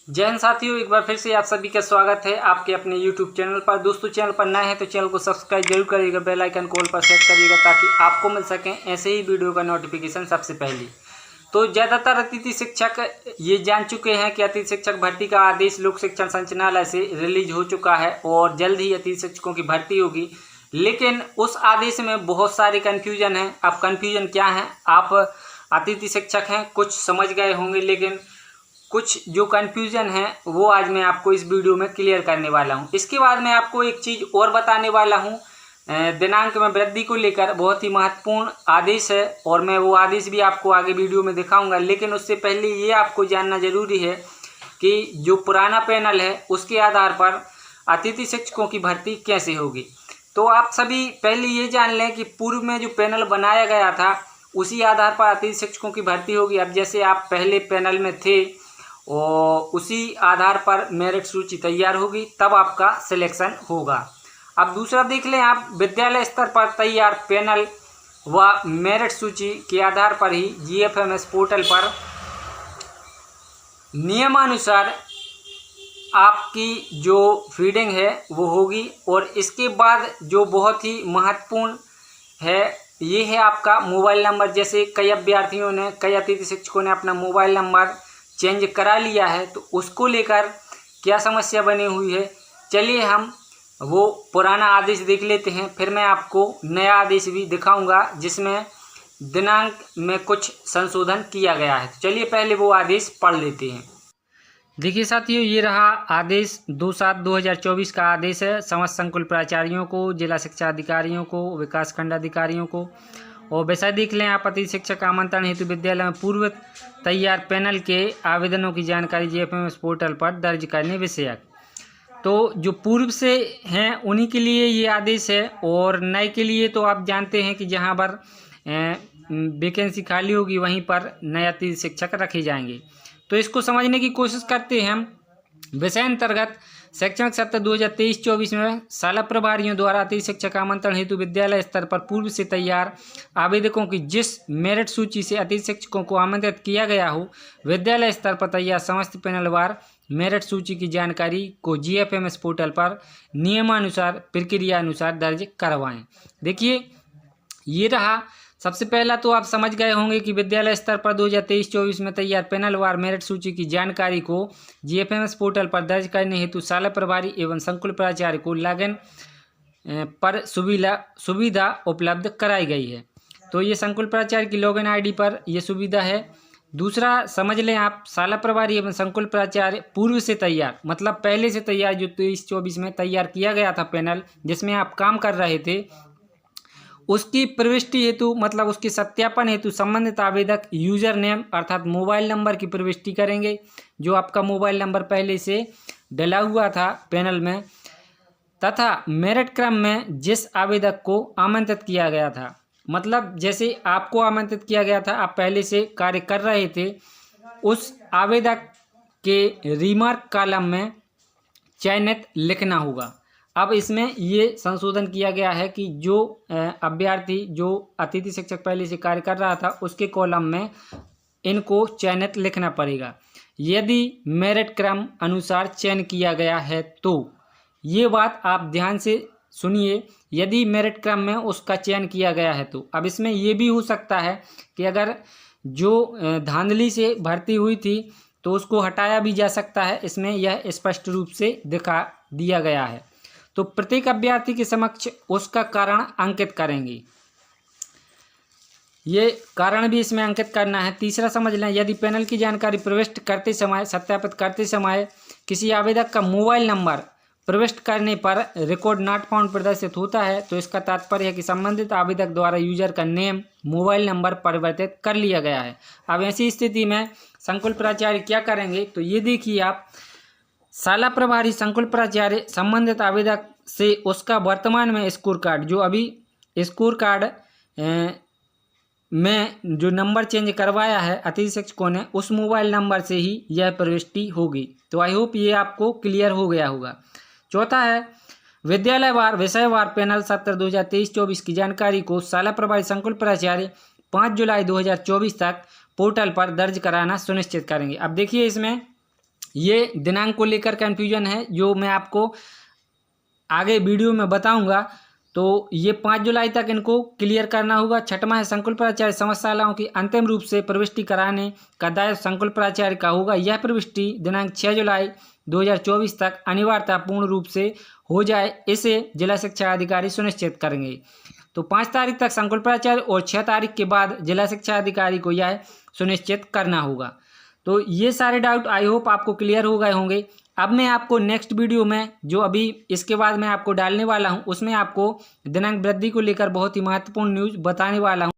जय हिंद साथियों, एक बार फिर से आप सभी का स्वागत है आपके अपने YouTube चैनल पर। दोस्तों, चैनल पर नए हैं तो चैनल को सब्सक्राइब जरूर करिएगा, बेल आइकन कॉल पर सेट करिएगा ताकि आपको मिल सकें ऐसे ही वीडियो का नोटिफिकेशन सबसे पहले। तो ज़्यादातर अतिथि शिक्षक ये जान चुके हैं कि अतिथि शिक्षक भर्ती का आदेश लोक शिक्षण संचालनालय से रिलीज हो चुका है और जल्द ही अतिथि शिक्षकों की भर्ती होगी। लेकिन उस आदेश में बहुत सारे कन्फ्यूजन हैं। अब कन्फ्यूजन क्या है, आप अतिथि शिक्षक हैं, कुछ समझ गए होंगे, लेकिन कुछ जो कन्फ्यूजन है वो आज मैं आपको इस वीडियो में क्लियर करने वाला हूं। इसके बाद मैं आपको एक चीज़ और बताने वाला हूं। दिनांक में वृद्धि को लेकर बहुत ही महत्वपूर्ण आदेश है और मैं वो आदेश भी आपको आगे वीडियो में दिखाऊंगा। लेकिन उससे पहले ये आपको जानना जरूरी है कि जो पुराना पैनल है उसके आधार पर अतिथि शिक्षकों की भर्ती कैसे होगी। तो आप सभी पहले ये जान लें कि पूर्व में जो पैनल बनाया गया था उसी आधार पर अतिथि शिक्षकों की भर्ती होगी। अब जैसे आप पहले पैनल में थे और उसी आधार पर मेरिट सूची तैयार होगी, तब आपका सिलेक्शन होगा। अब दूसरा देख लें, आप विद्यालय स्तर पर तैयार पैनल व मेरिट सूची के आधार पर ही GFMS पोर्टल पर नियमानुसार आपकी जो फीडिंग है वो होगी। और इसके बाद जो बहुत ही महत्वपूर्ण है ये है आपका मोबाइल नंबर। जैसे कई अतिथि शिक्षकों ने अपना मोबाइल नंबर चेंज करा लिया है, तो उसको लेकर क्या समस्या बनी हुई है, चलिए हम वो पुराना आदेश देख लेते हैं। फिर मैं आपको नया आदेश भी दिखाऊंगा जिसमें दिनांक में कुछ संशोधन किया गया है। तो चलिए पहले वो आदेश पढ़ लेते हैं। देखिए साथियों, ये रहा आदेश 2/7/2024 का आदेश है। समस्त संकुल प्राचार्यों को, जिला शिक्षा अधिकारियों को, विकास खंड अधिकारियों को। और विषय देख लें आप, अतिथि शिक्षक आमंत्रण हेतु विद्यालय में पूर्व तैयार पैनल के आवेदनों की जानकारी GFMS पोर्टल पर दर्ज करने विषयक। तो जो पूर्व से हैं उन्हीं के लिए ये आदेश है और नए के लिए तो आप जानते हैं कि जहां पर वैकेंसी खाली होगी वहीं पर नए अतिथि शिक्षक रखे जाएंगे। तो इसको समझने की कोशिश करते हैं हम। विषय अंतर्गत शैक्षणिक सत्र 2023-24 में शाला प्रभारियों द्वारा अतिथि शिक्षक आमंत्रण हेतु विद्यालय स्तर पर पूर्व से तैयार आवेदकों की जिस मेरिट सूची से अतिथि शिक्षकों को आमंत्रित किया गया हो, विद्यालय स्तर पर तैयार समस्त पैनलवार मेरिट सूची की जानकारी को GFMS पोर्टल पर नियमानुसार प्रक्रिया अनुसार दर्ज करवाएं। देखिए, ये रहा। सबसे पहला तो आप समझ गए होंगे कि विद्यालय स्तर पर 2023-24 में तैयार पैनलवार मेरिट सूची की जानकारी को GFMS पोर्टल पर दर्ज करने हेतु शाला प्रभारी एवं संकुल प्राचार्य को लॉगिन पर सुविधा उपलब्ध कराई गई है। तो ये संकुल प्राचार्य की लॉगिन ID पर यह सुविधा है। दूसरा समझ लें आप, शाला प्रभारी एवं संकुल प्राचार्य पूर्व से तैयार, मतलब पहले से तैयार, जो 23-24 में तैयार किया गया था पैनल जिसमें आप काम कर रहे थे, उसकी प्रविष्टि हेतु, मतलब उसके सत्यापन हेतु संबंधित आवेदक यूजर नेम अर्थात मोबाइल नंबर की प्रविष्टि करेंगे, जो आपका मोबाइल नंबर पहले से डला हुआ था पैनल में, तथा मेरिट क्रम में जिस आवेदक को आमंत्रित किया गया था, मतलब जैसे आपको आमंत्रित किया गया था, आप पहले से कार्य कर रहे थे, उस आवेदक के रिमार्क कॉलम में चयनित लिखना होगा। अब इसमें ये संशोधन किया गया है कि जो अभ्यर्थी, जो अतिथि शिक्षक पहले से कार्य कर रहा था, उसके कॉलम में इनको चयनित लिखना पड़ेगा यदि मेरिट क्रम अनुसार चयन किया गया है। तो ये बात आप ध्यान से सुनिए, यदि मेरिट क्रम में उसका चयन किया गया है तो। अब इसमें ये भी हो सकता है कि अगर जो धांधली से भर्ती हुई थी तो उसको हटाया भी जा सकता है, इसमें यह स्पष्ट रूप से दिखा दिया गया है। तो प्रत्येक अभ्यर्थी के समक्ष उसका कारण अंकित करेंगे, ये कारण भी इसमें अंकित करना है। तीसरा समझ लें, यदि पैनल की जानकारी प्रविष्ट करते समय, सत्यापित करते समय किसी आवेदक का मोबाइल नंबर प्रविष्ट करने पर रिकॉर्ड नॉट फाउंड प्रदर्शित होता है, तो इसका तात्पर्य है कि संबंधित आवेदक द्वारा यूजर का नेम, मोबाइल नंबर परिवर्तित कर लिया गया है। अब ऐसी स्थिति में संकुल प्राचार्य क्या करेंगे, तो ये देखिए आप, शाला प्रभारी संकुल प्राचार्य संबंधित आवेदक से उसका वर्तमान में स्कोर कार्ड, जो अभी स्कोर कार्ड में जो नंबर चेंज करवाया है अतिथि शिक्षकों ने, उस मोबाइल नंबर से ही यह प्रविष्टि होगी। तो आई होप ये आपको क्लियर हो गया होगा। चौथा है, विद्यालयवार विषयवार पैनल सत्र 2023-24 की जानकारी को शाला प्रभारी संकुल प्राचार्य 5 जुलाई 2024 तक पोर्टल पर दर्ज कराना सुनिश्चित करेंगे। अब देखिए, इसमें ये दिनांक को लेकर कन्फ्यूजन है जो मैं आपको आगे वीडियो में बताऊंगा। तो ये 5 जुलाई तक इनको क्लियर करना होगा। छठवां है संकुल प्राचार्य समाजशालाओं की अंतिम रूप से प्रविष्टि कराने का दायित्व संकुल प्राचार्य का होगा। यह प्रविष्टि दिनांक 6 जुलाई 2024 तक अनिवार्यता पूर्ण रूप से हो जाए, इसे जिला शिक्षा अधिकारी सुनिश्चित करेंगे। तो 5 तारीख तक संकुल प्राचार्य और 6 तारीख के बाद जिला शिक्षा अधिकारी को यह सुनिश्चित करना होगा। तो ये सारे डाउट आई होप आपको क्लियर हो गए होंगे। अब मैं आपको नेक्स्ट वीडियो में जो अभी इसके बाद मैं आपको डालने वाला हूं, उसमें आपको दिनांक वृद्धि को लेकर बहुत ही महत्वपूर्ण न्यूज़ बताने वाला हूं।